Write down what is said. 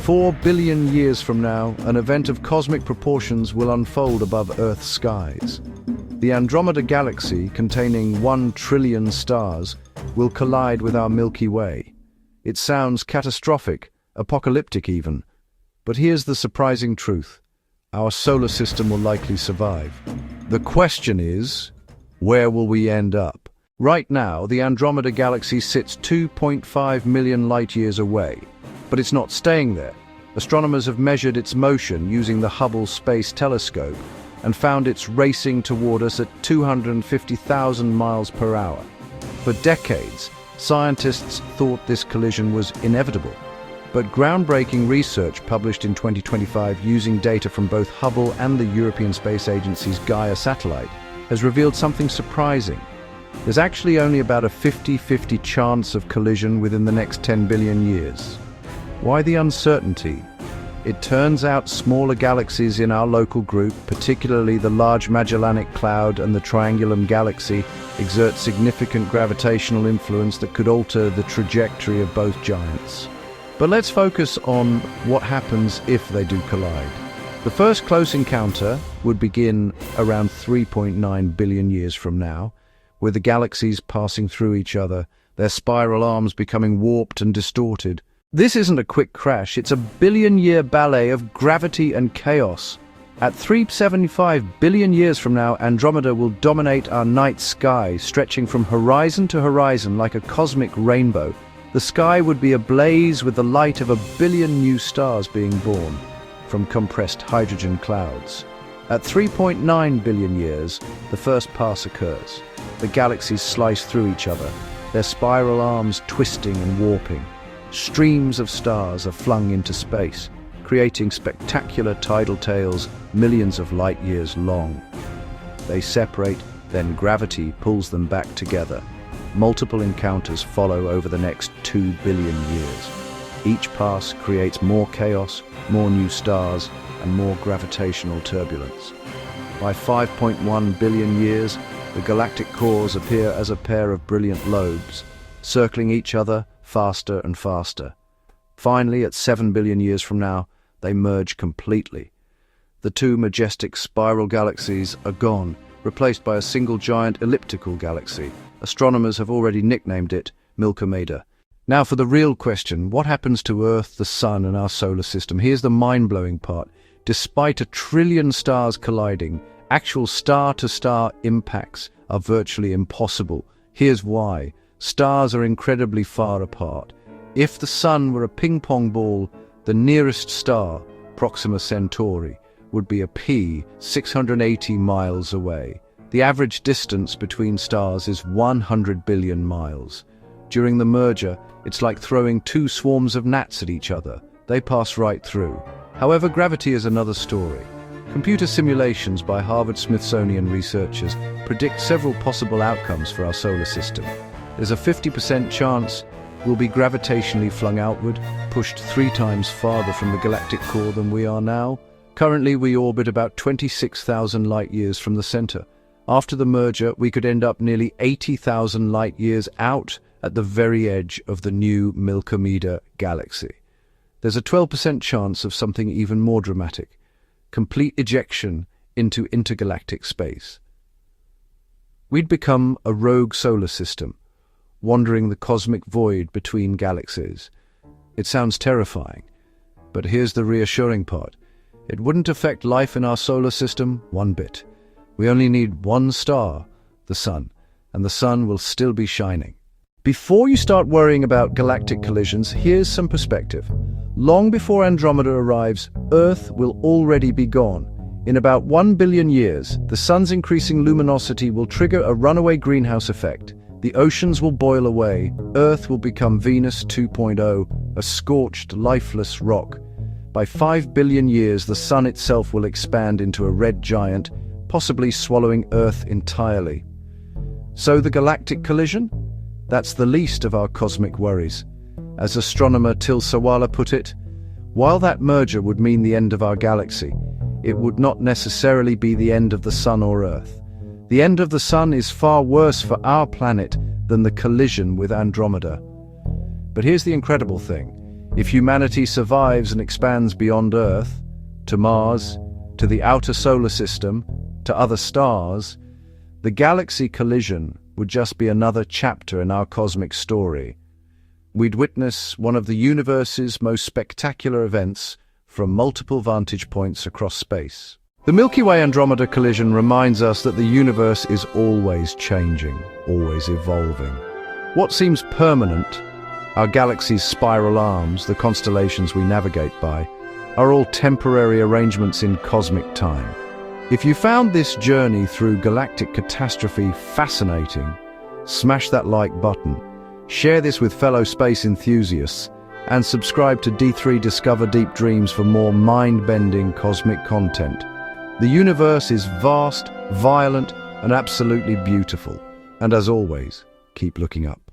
4 billion years from now, an event of cosmic proportions will unfold above Earth's skies. The Andromeda Galaxy, containing 1 trillion stars, will collide with our Milky Way. It sounds catastrophic, apocalyptic even. But here's the surprising truth. Our solar system will likely survive. The question is, where will we end up? Right now, the Andromeda Galaxy sits 2.5 million light-years away. But it's not staying there. Astronomers have measured its motion using the Hubble Space Telescope and found it's racing toward us at 250,000 miles per hour. For decades, scientists thought this collision was inevitable. But groundbreaking research published in 2025 using data from both Hubble and the European Space Agency's Gaia satellite has revealed something surprising. There's actually only about a 50-50 chance of collision within the next 10 billion years. Why the uncertainty? It turns out smaller galaxies in our local group, particularly the Large Magellanic Cloud and the Triangulum Galaxy, exert significant gravitational influence that could alter the trajectory of both giants. But let's focus on what happens if they do collide. The first close encounter would begin around 3.9 billion years from now, with the galaxies passing through each other, their spiral arms becoming warped and distorted. This isn't a quick crash, it's a billion-year ballet of gravity and chaos. At 375 billion years from now, Andromeda will dominate our night sky, stretching from horizon to horizon like a cosmic rainbow. The sky would be ablaze with the light of 1 billion new stars being born from compressed hydrogen clouds. At 3.9 billion years, the first pass occurs. The galaxies slice through each other, their spiral arms twisting and warping. Streams of stars are flung into space, creating spectacular tidal tails millions of light years long. They separate, then gravity pulls them back together. Multiple encounters follow over the next 2 billion years. Each pass creates more chaos, more new stars, and more gravitational turbulence. By 5.1 billion years, the galactic cores appear as a pair of brilliant lobes, circling each other faster and faster. Finally, at 7 billion years from now, they merge completely. The 2 majestic spiral galaxies are gone, replaced by a single giant elliptical galaxy. Astronomers have already nicknamed it Milkomeda. Now for the real question, what happens to Earth, the Sun, and our solar system? Here's the mind-blowing part. Despite 1 trillion stars colliding, actual star-to-star impacts are virtually impossible. Here's why. Stars are incredibly far apart. If the Sun were a ping-pong ball, the nearest star, Proxima Centauri, would be a pea 680 miles away. The average distance between stars is 100 billion miles. During the merger, it's like throwing 2 swarms of gnats at each other. They pass right through. However, gravity is another story. Computer simulations by Harvard-Smithsonian researchers predict several possible outcomes for our solar system. There's a 50% chance we'll be gravitationally flung outward, pushed 3 times farther from the galactic core than we are now. Currently, we orbit about 26,000 light-years from the center. After the merger, we could end up nearly 80,000 light-years out at the very edge of the new Milkomeda Galaxy. There's a 12% chance of something even more dramatic: complete ejection into intergalactic space. We'd become a rogue solar system, wandering the cosmic void between galaxies. It sounds terrifying, but here's the reassuring part. It wouldn't affect life in our solar system one bit. We only need 1 star, the Sun, and the Sun will still be shining. Before you start worrying about galactic collisions, here's some perspective. Long before Andromeda arrives, Earth will already be gone. In about 1 billion years, the Sun's increasing luminosity will trigger a runaway greenhouse effect. The oceans will boil away. Earth will become Venus 2.0, a scorched, lifeless rock. By 5 billion years, the Sun itself will expand into a red giant, possibly swallowing Earth entirely. So the galactic collision? That's the least of our cosmic worries. As astronomer Til Sawala put it, while that merger would mean the end of our galaxy, it would not necessarily be the end of the Sun or Earth. The end of the Sun is far worse for our planet than the collision with Andromeda. But here's the incredible thing. If humanity survives and expands beyond Earth, to Mars, to the outer solar system, to other stars, the galaxy collision would just be another chapter in our cosmic story. We'd witness one of the universe's most spectacular events from multiple vantage points across space. The Milky Way Andromeda collision reminds us that the universe is always changing, always evolving. What seems permanent, our galaxy's spiral arms, the constellations we navigate by, are all temporary arrangements in cosmic time. If you found this journey through galactic catastrophe fascinating, smash that like button, share this with fellow space enthusiasts, and subscribe to D3 Discover Deep Dreams for more mind-bending cosmic content. The universe is vast, violent, and absolutely beautiful. And as always, keep looking up.